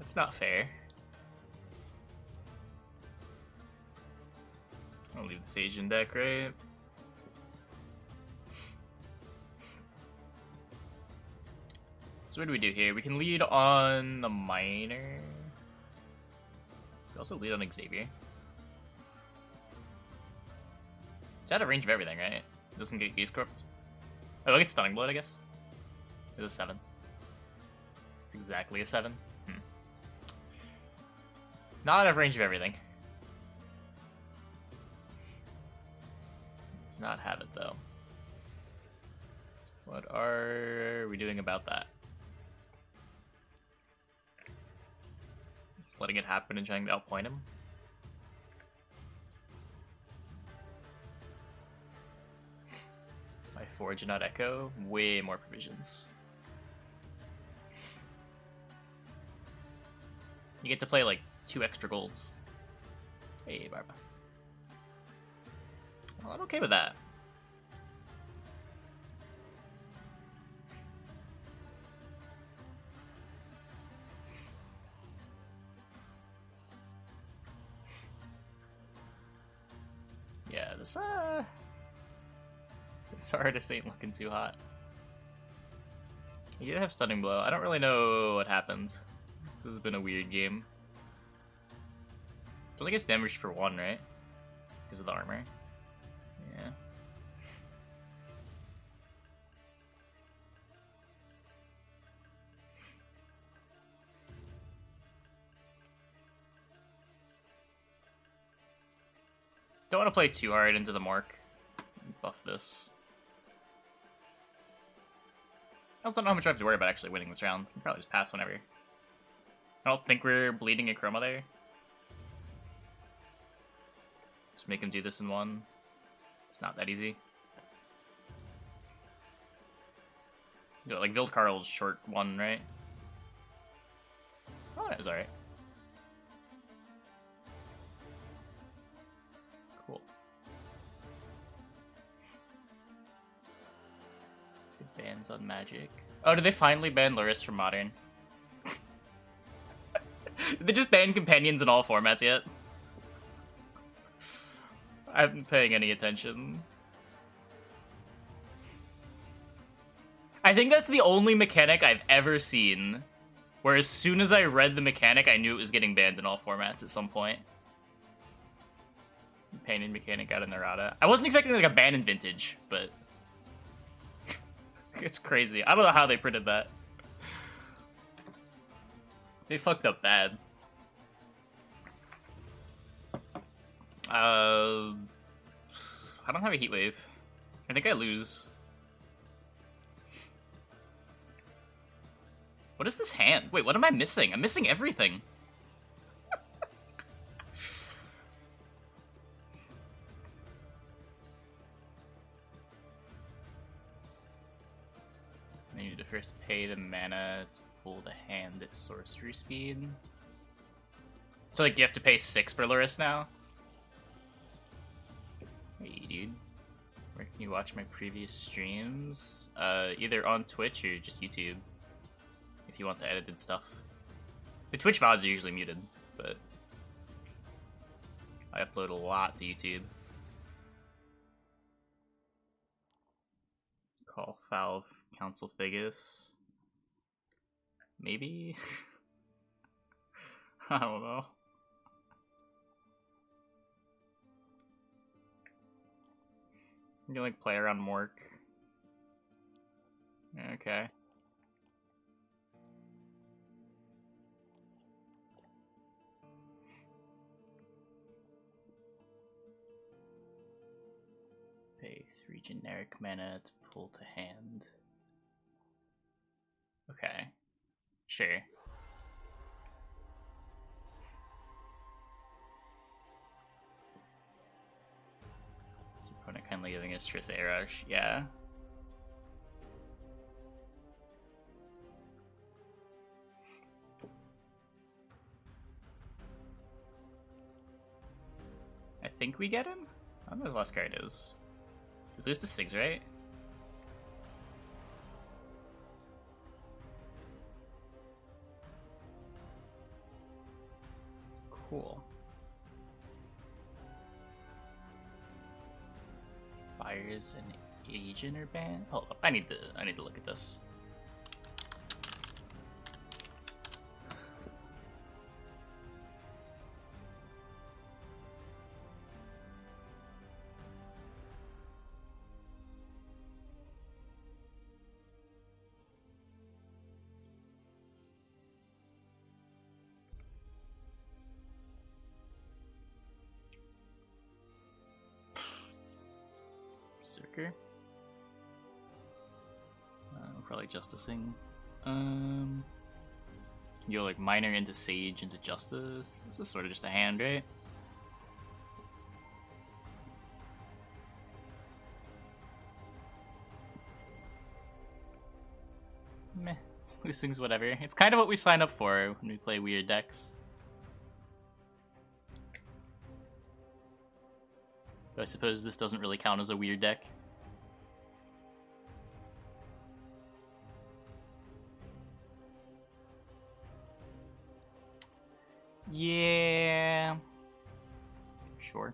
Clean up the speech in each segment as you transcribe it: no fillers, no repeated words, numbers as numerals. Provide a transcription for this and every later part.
It's not fair. I'll leave the Sage in deck, right? So what do we do here? We can lead on the Miner. We also lead on Xavier. It's out of range of everything, right? It doesn't get Geese Corped. Oh, it gets Stunning Blood, I guess. It's a 7. It's exactly a 7. Not out of range of everything. Does not have it, though. What are we doing about that? Just letting it happen and trying to outpoint him? My Forge and not Echo? Way more provisions. You get to play like 2 extra golds. Hey, Barba. Well, I'm okay with that. Yeah, this artist ain't looking too hot. You did have Stunning Blow. I don't really know what happens. This has been a weird game. It only gets damaged for 1, right? Because of the armor. Yeah. Don't want to play too hard into the mark. Buff this. I also don't know how much I have to worry about actually winning this round. I'll probably just pass whenever. I don't think we're bleeding a Chroma there. Just make him do this in 1. It's not that easy. You know, like Build Carl's short 1, right? Oh, that was alright. Cool. Good bans on Magic. Oh, did they finally ban Luris from Modern? Did they just ban Companions in all formats yet? I haven't been paying any attention. I think that's the only mechanic I've ever seen where as soon as I read the mechanic, I knew it was getting banned in all formats at some point. Painted mechanic out of Narada. I wasn't expecting like a ban in Vintage, but it's crazy. I don't know how they printed that. They fucked up bad. I don't have a Heat Wave. I think I lose. What is this hand? Wait, what am I missing? I'm missing everything. I need to first pay the mana to pull the hand at sorcery speed. So like you have to pay 6 for Luris now? Hey dude. Where can you watch my previous streams? Either on Twitch or just YouTube. If you want the edited stuff. The Twitch VODs are usually muted, but I upload a lot to YouTube. Call Valve Council Figus. Maybe? I don't know. You can like play around Mork. Okay. Pay 3 generic mana to pull to hand. Okay. Sure. Opponent kindly giving us Triss Rush. Yeah. I think we get him? I don't know what his last card is. We lose to Sigs, right? Cool. Fires an agent or band? Hold up, I need to look at this. Berserker. Probably justicing. You go like minor into sage into justice. This is sort of just a hand, right? Meh. Loosings, whatever. It's kind of what we sign up for when we play weird decks. Though I suppose this doesn't really count as a weird deck. Yeah. Sure.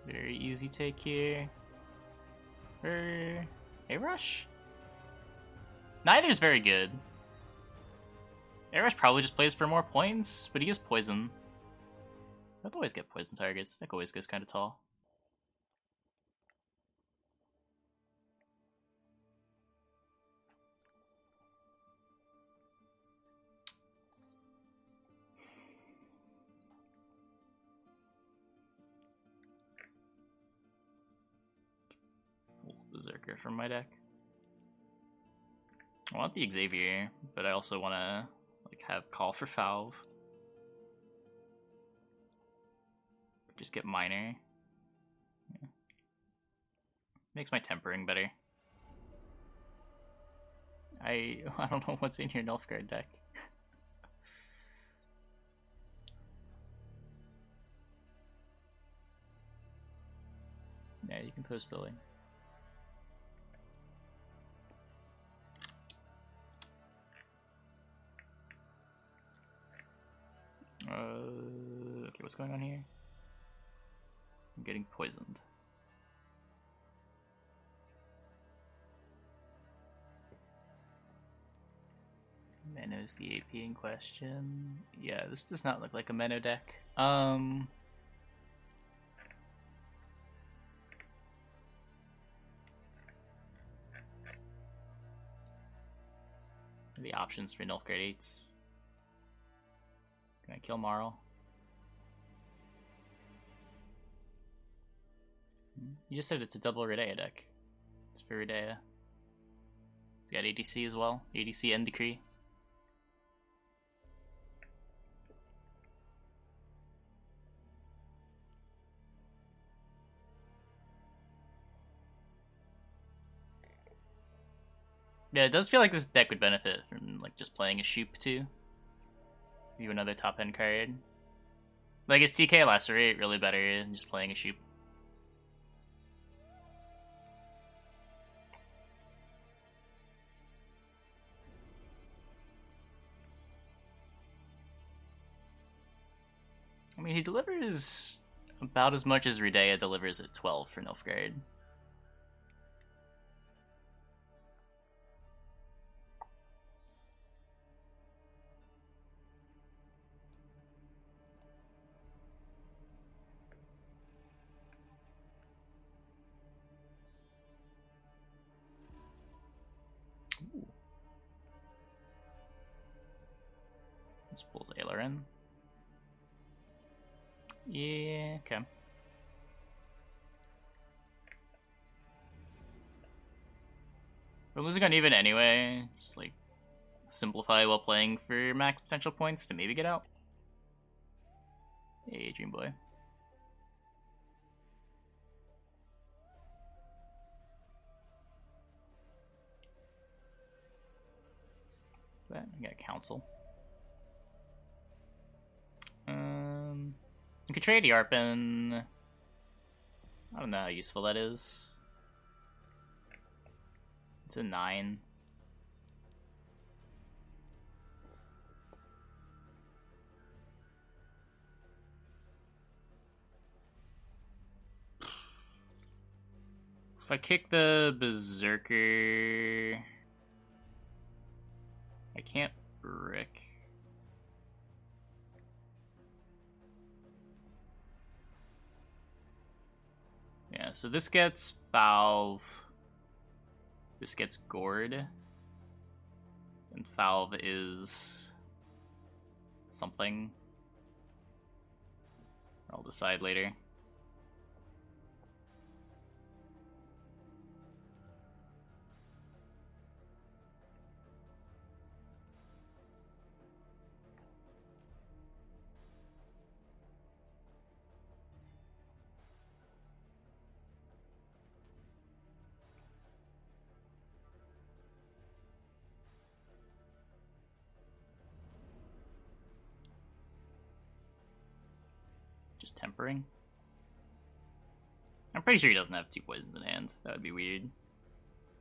Very easy take here. A rush? Neither's very good. Rush probably just plays for more points, but he is poison. I'd always get poison targets. That always goes kind of tall. Berserker from my deck. I want the Xavier, but I also want to like have call for Falve. Just get minor. Yeah. Makes my tempering better. I don't know what's in your Nilfgaard deck. Yeah, you can post the link. Okay, what's going on here? I'm getting poisoned. Menno's the AP in question. Yeah, this does not look like a Menno deck. The options for Nilfgaard 8s. Can I kill Marl? You just said it's a double Redrame deck. It's for Redrame. It's got ADC as well. ADC and Decree. Yeah, it does feel like this deck would benefit from like just playing a Shoop too. You another top end card. Like, is TK Lacerate really better than just playing a Shoop? I mean, he delivers about as much as Redrame delivers at 12 for Nilfgaard. Ooh. This pulls Aylar in. Yeah, okay. We're losing on even anyway. Just like simplify while playing for max potential points to maybe get out. Hey, Dream Boy. But I got Council. You could trade Yarpin. I don't know how useful that is. It's a 9. If I kick the Berserker... I can't brick. Yeah, so this gets Valve. This gets Gord. And Valve is... something. I'll decide later. Just tempering. I'm pretty sure he doesn't have 2 poisons in hand. That would be weird.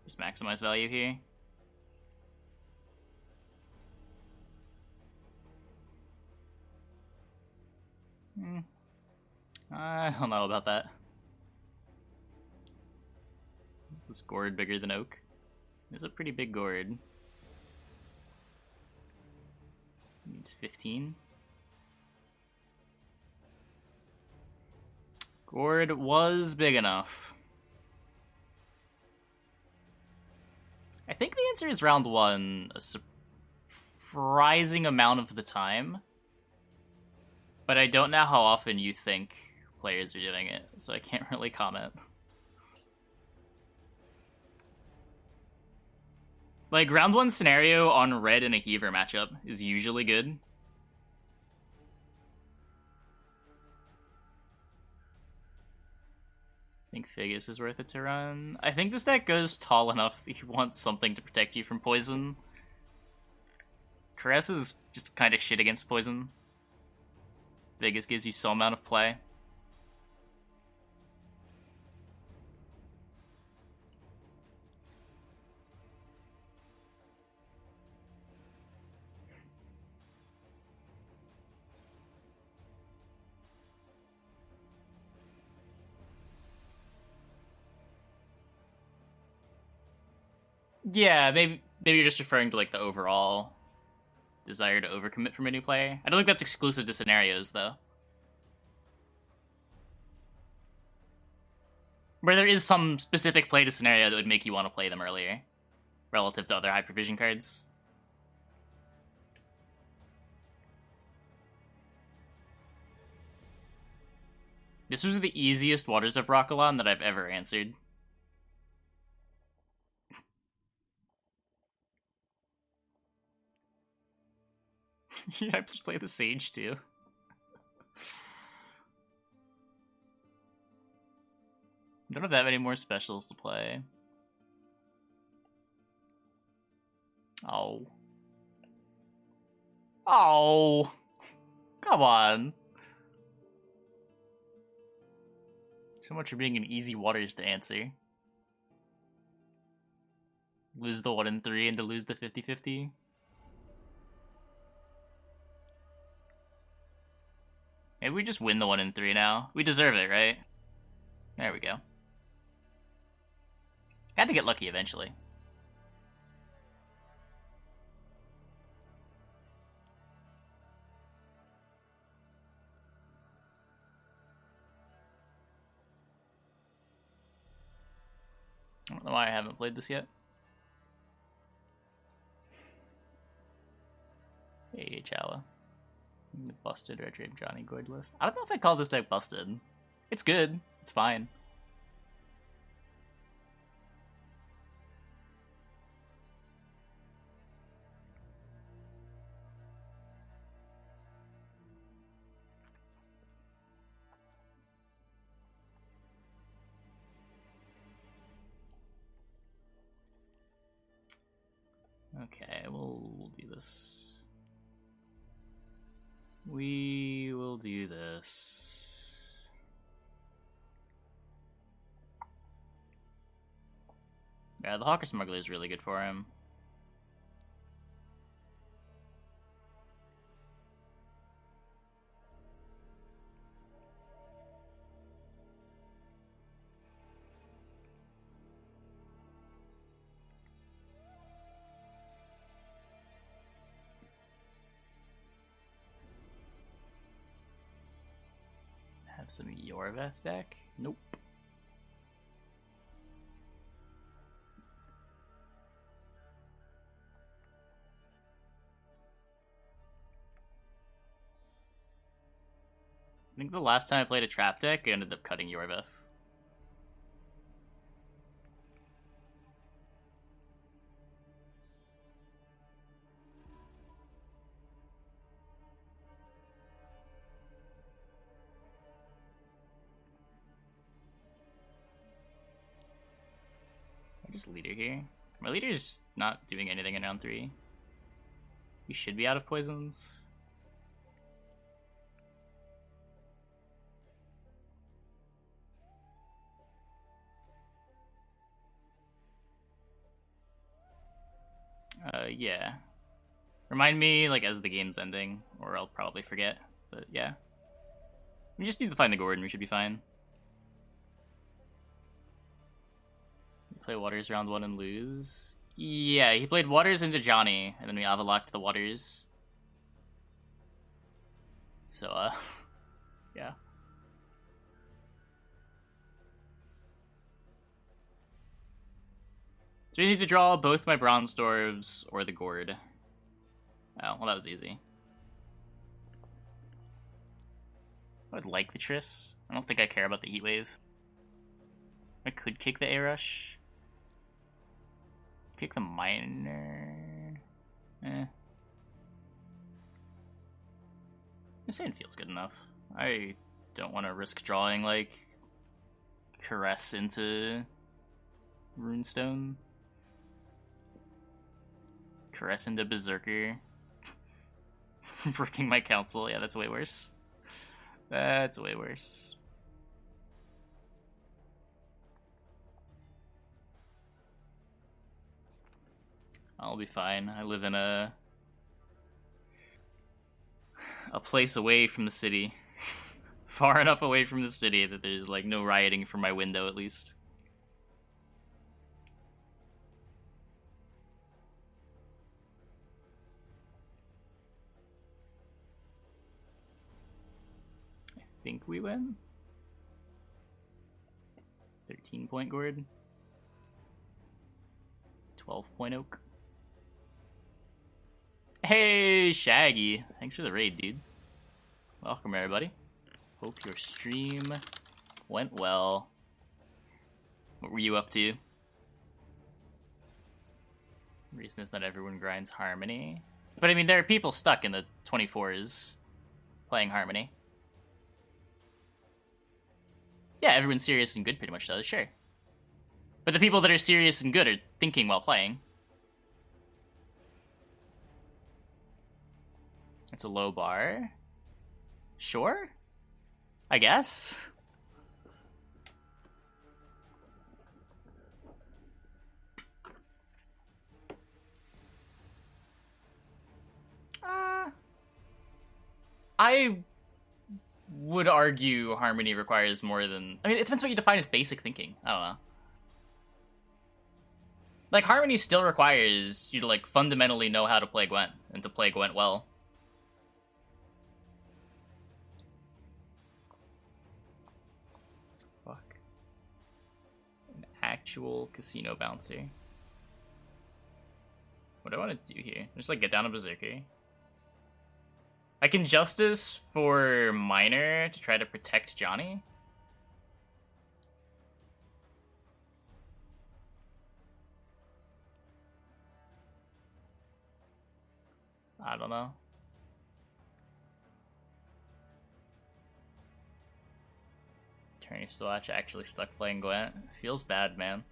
Just maximize value here. I don't know about that. Is this gourd bigger than oak? It's a pretty big gourd. Needs 15. Gord was big enough. I think the answer is round 1 a surprising amount of the time. But I don't know how often you think players are doing it, so I can't really comment. Like, round 1 scenario on red in a Heaver matchup is usually good. I think Figus is worth it to run. I think this deck goes tall enough that you want something to protect you from poison. Caress is just kind of shit against poison. Figus gives you some amount of play. Yeah, maybe you're just referring to like the overall desire to overcommit from a new player. I don't think that's exclusive to scenarios though. Where there is some specific play to scenario that would make you want to play them earlier, relative to other high provision cards. This was the easiest Waters of Broccolon that I've ever answered. I just play the Sage too. Don't have that many more specials to play. Oh. Oh. Come on. So much for being an easy Waters to answer. Lose the 1 and 3 and to lose the 50-50. Maybe we just win the 1 and 3 now. We deserve it, right? There we go. Had to get lucky eventually. I don't know why I haven't played this yet. Hey, Chala. Busted Redrame Johnny Gord list. I don't know if I call this deck busted. It's good. It's fine. Okay, we'll do this. We will do this. Yeah, the Hawker Smuggler is really good for him. Have some Yorveth deck? Nope. I think the last time I played a trap deck, I ended up cutting Yorveth. I just leader here. My leader's not doing anything in round 3. We should be out of poisons. Yeah. Remind me, like, as the game's ending, or I'll probably forget. But, yeah. We just need to find the Gord and we should be fine. Play Waters round 1 and lose? Yeah, he played Waters into Johnny, and then we Avalocked the Waters. So, yeah. So we need to draw both my Bronze Dwarves or the Gord. Oh, well that was easy. I would like the Triss. I don't think I care about the Heat Wave. I could kick the A-Rush. Kick the Miner. This hand feels good enough. I don't want to risk drawing, like, Caress into Runestone. Caress into Berserker. Breaking my council. Yeah, that's way worse. That's way worse. I'll be fine. I live in a place away from the city. Far enough away from the city that there's, like, no rioting from my window, at least. I think we win. 13-point Gord. 12-point Oak. Hey, Shaggy. Thanks for the raid, dude. Welcome, everybody. Hope your stream went well. What were you up to? Reason is not everyone grinds Harmony. But I mean, there are people stuck in the 24s playing Harmony. Yeah, everyone's serious and good pretty much does, sure. But the people that are serious and good are thinking while playing. It's a low bar. Sure? I guess? I would argue Harmony requires more than... I mean, it depends what you define as basic thinking. I don't know. Like, Harmony still requires you to, like, fundamentally know how to play Gwent, and to play Gwent well. Fuck. An actual casino bouncer. What do I want to do here? Just, like, get down a Berserker. I can Justice for Miner to try to protect Johnny. I don't know. Turn to watch actually stuck playing Gwent. Feels bad, man.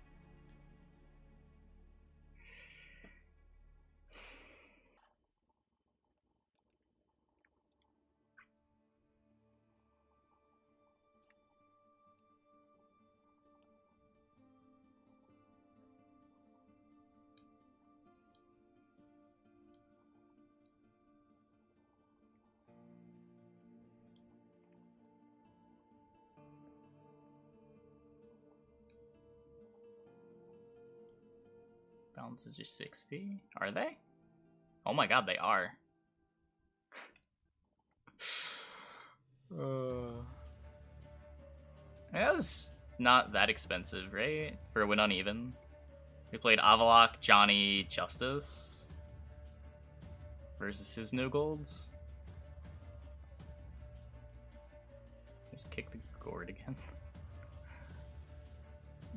Bounces are 6p. Are they? Oh my god, they are. That was not that expensive, right? For a win on even. We played Avalok, Johnny, Justice versus his no golds. Just kick the Gord again.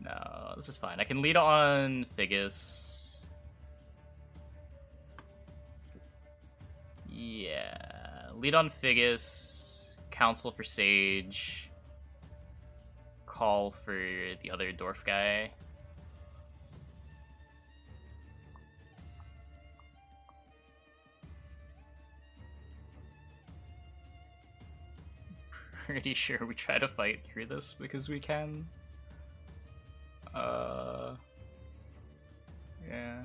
No, this is fine. I can lead on Figus. Yeah, lead on Figus. Council for Sage. Call for the other dwarf guy. Pretty sure we try to fight through this because we can. Yeah.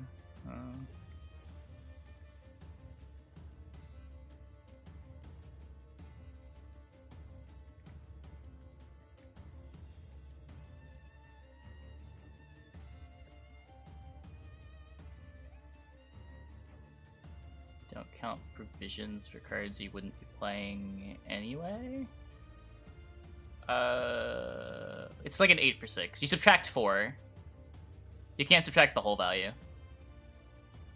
Don't count provisions for cards you wouldn't be playing anyway. It's like an 8 for 6. You subtract 4. You can't subtract the whole value.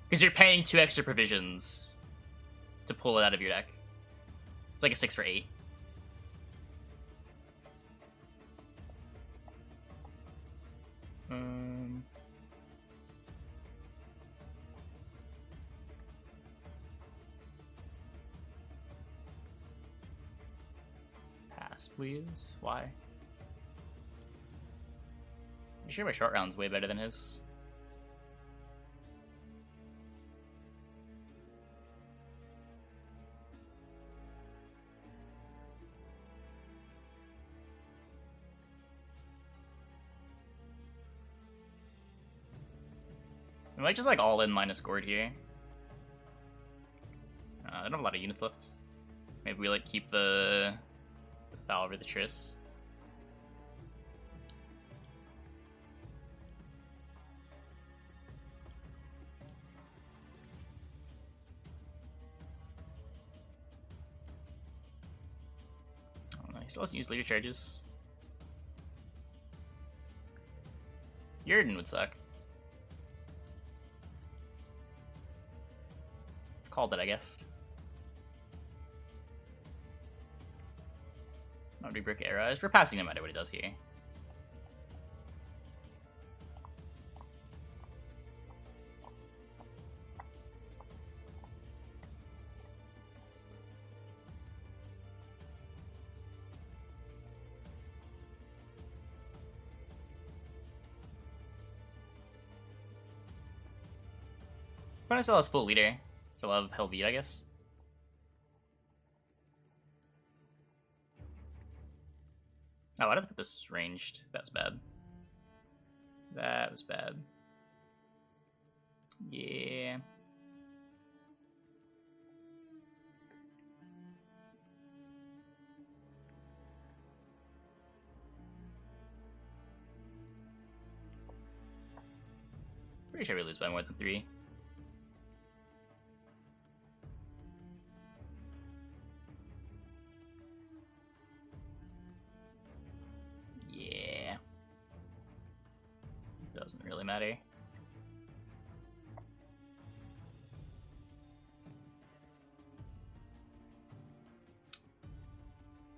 Because you're paying 2 extra provisions to pull it out of your deck. It's like a 6 for 8. Pass, please. Why? I'm sure my short round's way better than his. We might just like all in minus Gord here. I don't have a lot of units left. Maybe we like keep the foul over the Triss. Oh no, he still doesn't use leader charges. Yurden would suck. Called it, I guess. Not be brick arrows. We're passing no matter what he does here. But I still has full leader. Still have Helvetia, I guess. Oh, why did I put this ranged? That's bad. That was bad. Yeah. Pretty sure we lose by more than 3. Doesn't really matter.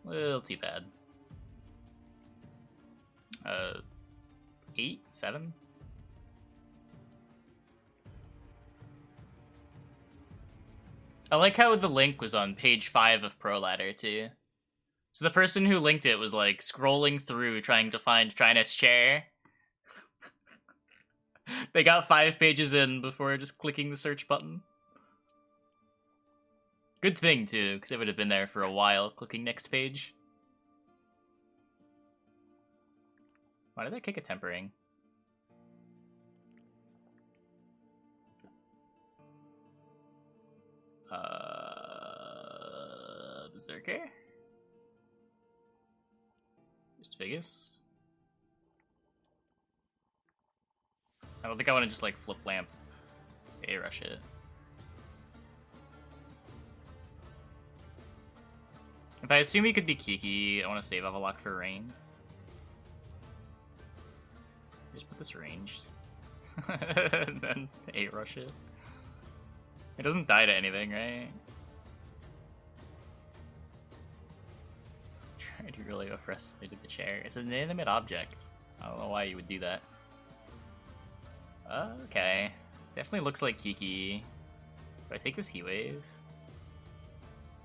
A little too bad. 8? 7? I like how the link was on page 5 of Pro Ladder too. So the person who linked it was like scrolling through trying to find Trinus chair. They got 5 pages in before just clicking the search button. Good thing, too, because they would have been there for a while clicking next page. Why did I kick a tempering? Berserker? Just Figus? I don't think I want to just like flip lamp A-rush it. If I assume he could be Kiki, I want to save Avalok for rain. this ranged. And then 8 rush it. It doesn't die to anything, right? Try to really overestimate the chair. It's an inanimate object. I don't know why you would do that. Okay. Definitely looks like Kiki. Do I take this heat wave?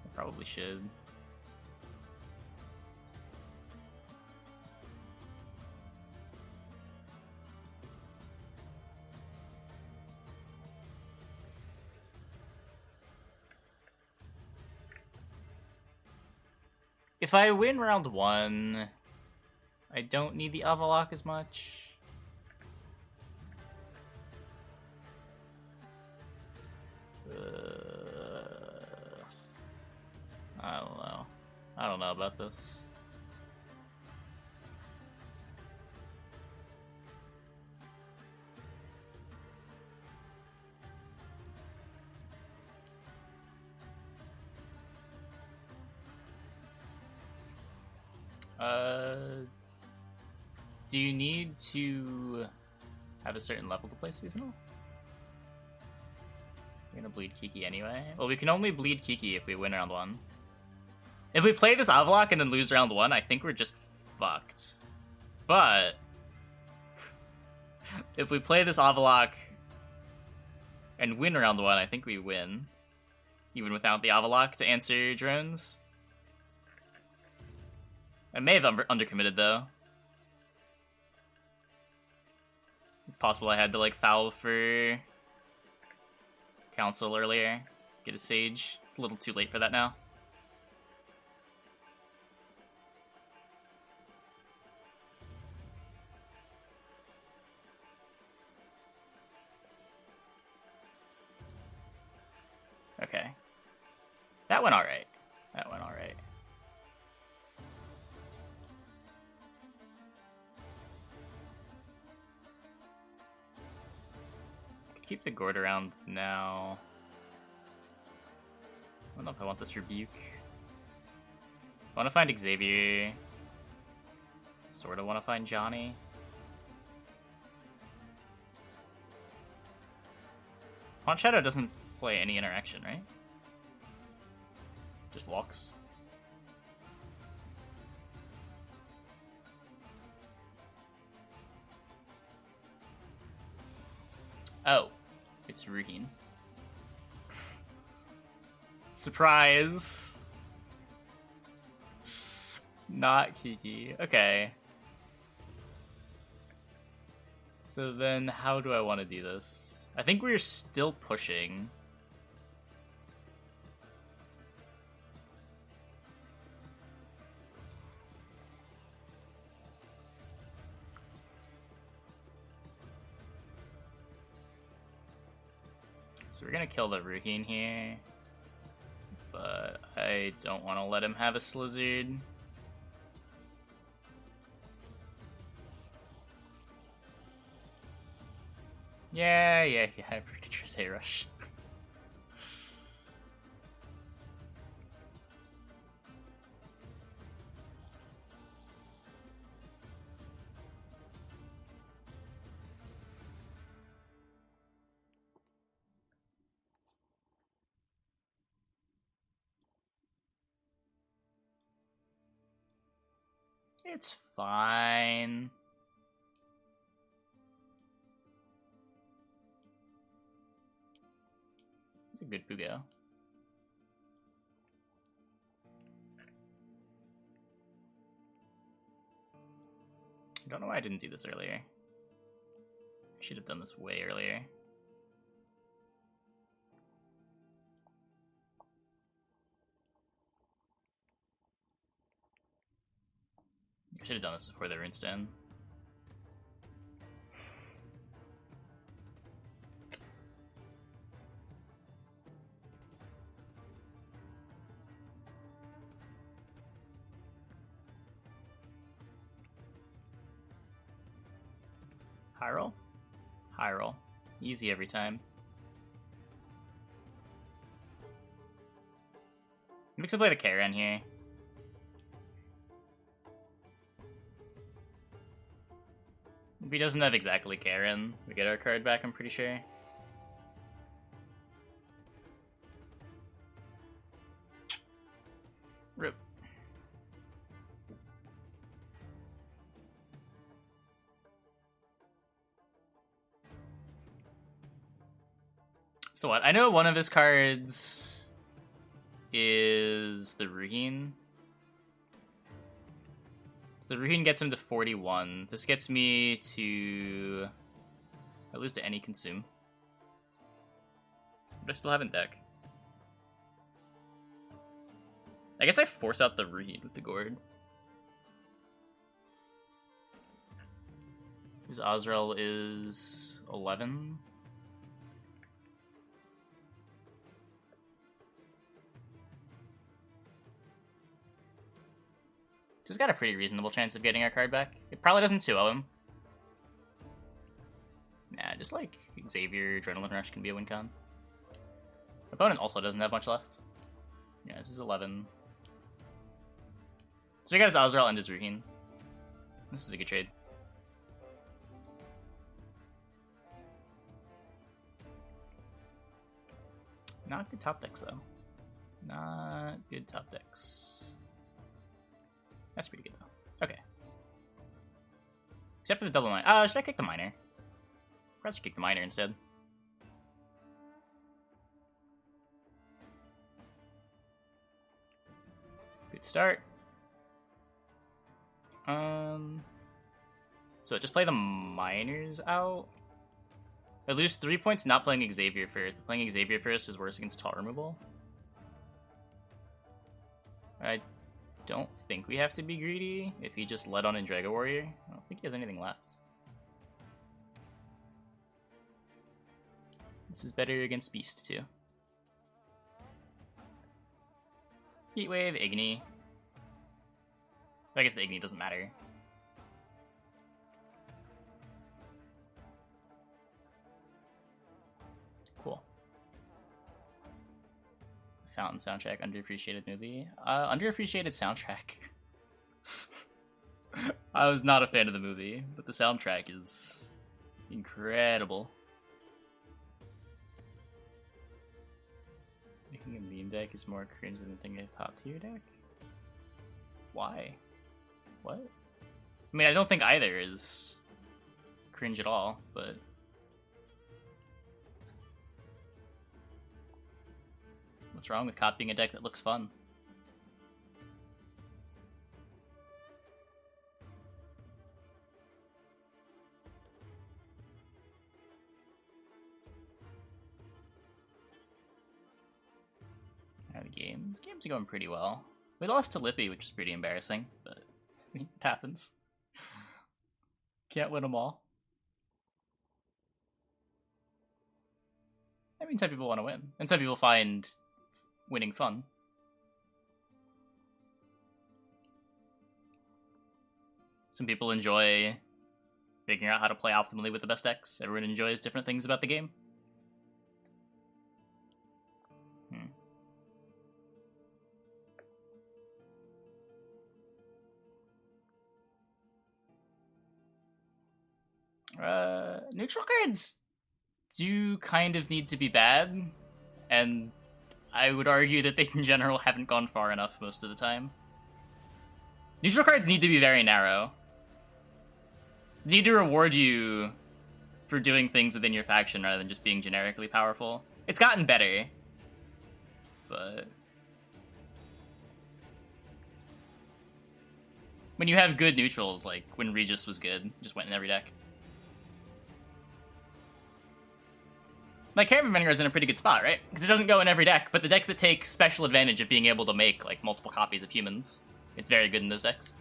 I probably should. If I win round 1, I don't need the Avalok as much. I don't know. I don't know about this. Do you need to have a certain level to play seasonal? We're gonna bleed Kiki anyway. Well, we can only bleed Kiki if we win round 1. If we play this Avalok and then lose round 1, I think we're just fucked. But if we play this Avalok and win round 1, I think we win. Even without the Avalok to answer drones. I may have undercommitted though. Possible I had to like foul for council earlier. Get a sage. It's a little too late for that now. Okay. That went alright. That went alright. Keep the Gord around now. I don't know if I want this rebuke. I want to find Xavier. Sort of want to find Johnny. Pawn Shadow doesn't play any interaction, right? Just walks. Oh, it's Ruhin. Surprise! Not Kiki. Okay. So then, how do I want to do this? I think we're still pushing. So we're gonna kill the Ruhin here. But I don't want to let him have a Slizzard. Yeah, Trisay Rush. It's fine. It's a good Pugo. I don't know why I didn't do this earlier. I should have done this way earlier. I should have done this before the runestone. High roll? High roll. Easy every time. Mix up play the Karen here. If he doesn't have exactly Karen, we get our card back, I'm pretty sure. Rip. So what? I know one of his cards is the Ruhin. The Ruhin gets him to 41. This gets me to... I lose to any consume. But I still have in deck. I guess I force out the Ruhin with the Gord. His Azrael is 11. He's got a pretty reasonable chance of getting our card back. It probably doesn't 2-0 him. Nah, just like Xavier, Adrenaline Rush can be a win con. Opponent also doesn't have much left. Yeah, this is 11. So we got his Azrael and his Ruhin. This is a good trade. Not good top decks, though. Not good top decks. That's pretty good, though. Okay. Except for the double mine. Should I kick the miner? Perhaps I should kick the miner instead. Good start. So just play the miners out. I lose 3 points not playing Xavier first. Playing Xavier first is worse against taunt removal. I don't think we have to be greedy if he just led on in Dragon Warrior. I don't think he has anything left. This is better against Beast, too. Heatwave, Igni. I guess the Igni doesn't matter. Cool. Fountain soundtrack, underappreciated movie. Underappreciated soundtrack. I was not a fan of the movie, but the soundtrack is incredible. Making a meme deck is more cringe than thinking a top tier deck? Why? What? I mean, I don't think either is cringe at all, but... What's wrong with copying a deck that looks fun? Now the games. Games are going pretty well. We lost to Lippy, which is pretty embarrassing, but it happens. Can't win them all. I mean, some people want to win, and some people find winning fun. Some people enjoy figuring out how to play optimally with the best decks. Everyone enjoys different things about the game. Neutral cards do kind of need to be bad, and I would argue that they in general haven't gone far enough most of the time. Neutral cards need to be very narrow. They need to reward you for doing things within your faction rather than just being generically powerful. It's gotten better, but... when you have good neutrals, like when Regis was good, just went in every deck. Like, Caravan Vanguard's in a pretty good spot, right? Because it doesn't go in every deck, but the decks that take special advantage of being able to make, like, multiple copies of humans, it's very good in those decks.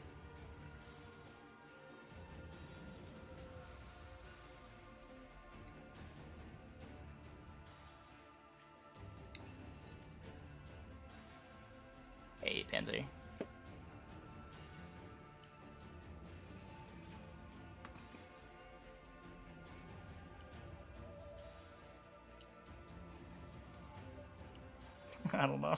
Hey, Panzer. I don't know.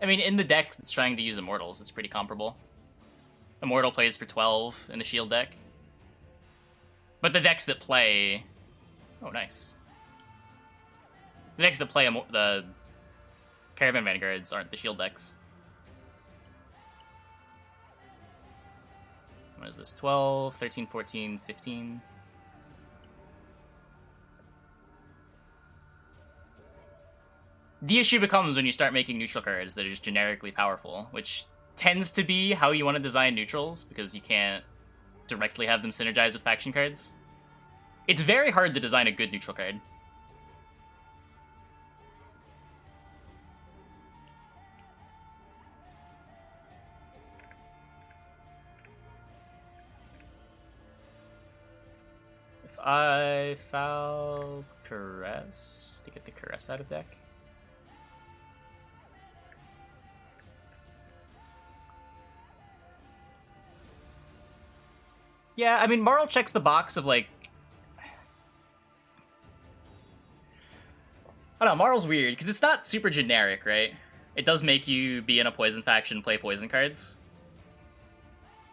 mean, in the deck that's trying to use Immortals, it's pretty comparable. Immortal plays for 12 in the shield deck. But the decks that play... Oh, nice. The decks that play the Caravan Vanguards aren't the shield decks. What is this? 12, 13, 14, 15. The issue becomes when you start making neutral cards that are just generically powerful, which tends to be how you want to design neutrals, because you can't directly have them synergize with faction cards. It's very hard to design a good neutral card. If I foul Caress, just to get the Caress out of deck. Yeah, I mean, Marl checks the box of, like... I don't know, Marl's weird, because it's not super generic, right? It does make you be in a poison faction, play poison cards.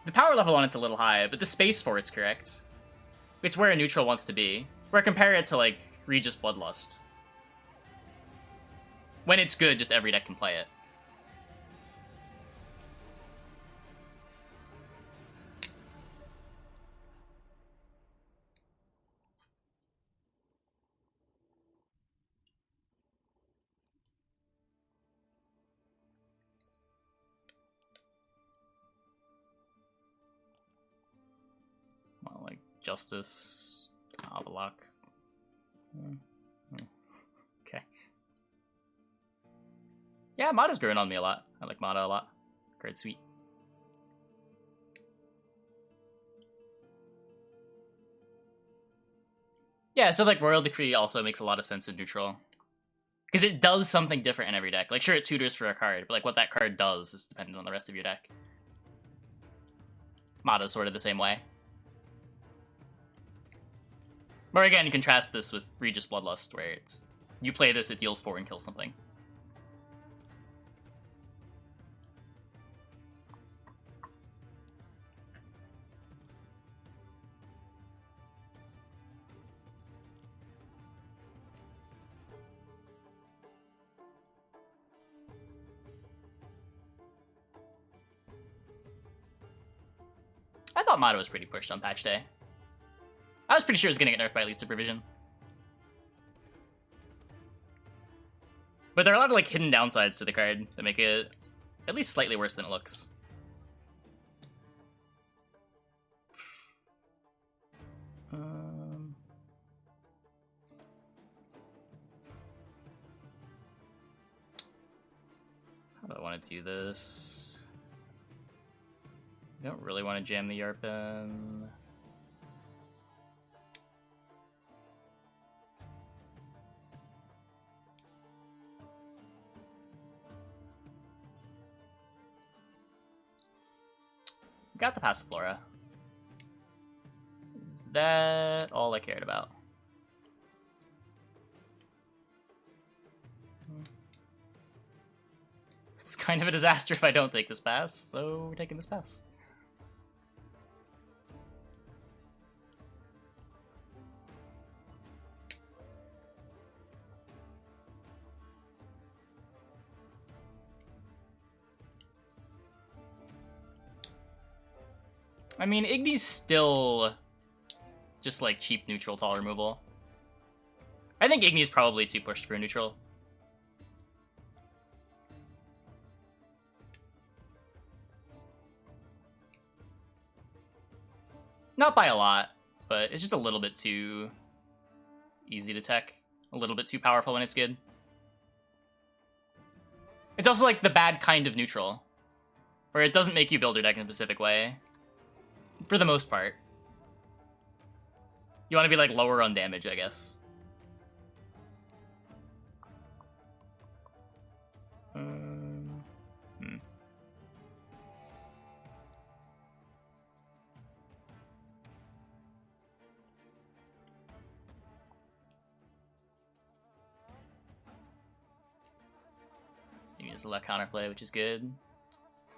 The power level on it's a little high, but the space for it's correct. It's where a neutral wants to be. Where compare it to, like, Regis Bloodlust. When it's good, just every deck can play it. Well, like, Justice, Avalok. Okay. Yeah, Mata's growing on me a lot. I like Mata a lot. Great, sweet. Yeah, so like Royal Decree also makes a lot of sense in neutral. Because it does something different in every deck. Like, sure, it tutors for a card, but like what that card does is dependent on the rest of your deck. Mata's sort of the same way. Or again, contrast this with Regis Bloodlust, where it's you play this, it deals 4 and kills something. I thought Mata was pretty pushed on patch day. I was pretty sure it was going to get nerfed by at least Supervision. But there are a lot of like hidden downsides to the card that make it at least slightly worse than it looks. How do I want to do this? I don't really want to jam the Yarpen. Got the Passiflora. Is that all I cared about? It's kind of a disaster if I don't take this pass, so we're taking this pass. I mean, Igni's still just like cheap neutral tall removal. I think Igni's probably too pushed for a neutral. Not by a lot, but it's just a little bit too easy to tech. A little bit too powerful when it's good. It's also like the bad kind of neutral, where it doesn't make you build your deck in a specific way. For the most part. You want to be like lower on damage, I guess. Maybe doesn't allow counterplay, which is good.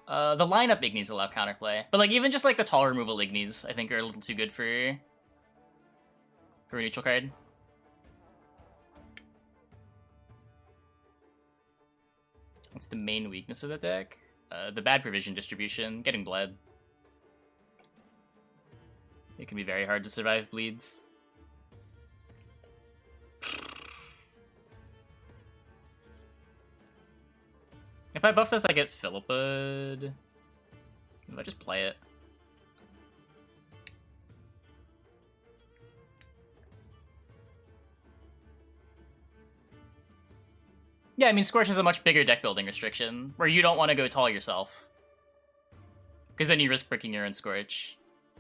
The lineup Ignis allow counterplay, but like even just like the tall removal Ignis, I think are a little too good for a neutral card. What's the main weakness of the deck? The bad provision distribution, getting bled. It can be very hard to survive bleeds. If I buff this, I get Philippid. If I just play it. Yeah, I mean, Scorch has a much bigger deck building restriction, where you don't want to go tall yourself. Because then you risk breaking your own Scorch.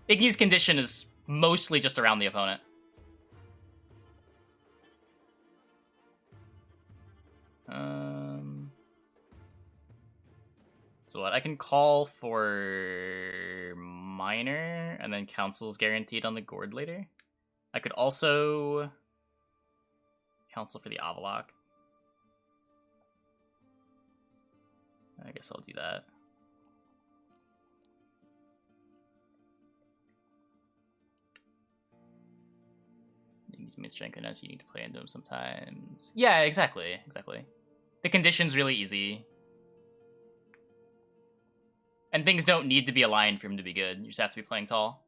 Igni's condition is mostly just around the opponent. So what? I can call for Minor, and then Council's guaranteed on the Gord later. I could also Council for the Avalok. I guess I'll do that. He's mid strength and so you need to play into him sometimes. Yeah, exactly. The condition's really easy. And things don't need to be aligned for him to be good. You just have to be playing tall.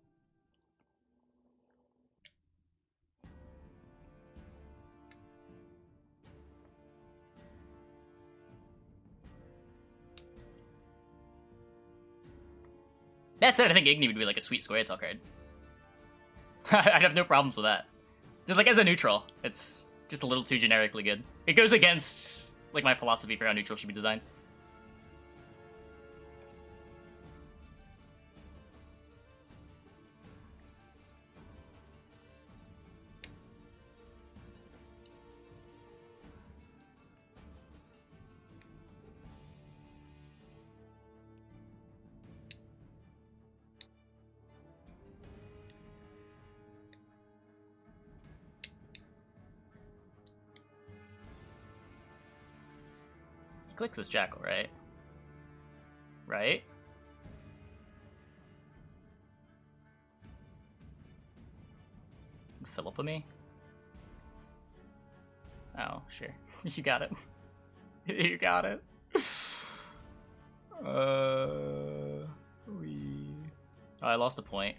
That said, I think Igni would be like a sweet square tail card. I'd have no problems with that. Just like as a neutral, it's just a little too generically good. It goes against like my philosophy for how neutral should be designed. Clicks this Jackal, right? Right? Philippa me? Oh, sure. You got it. You got it. Oh, I lost a point.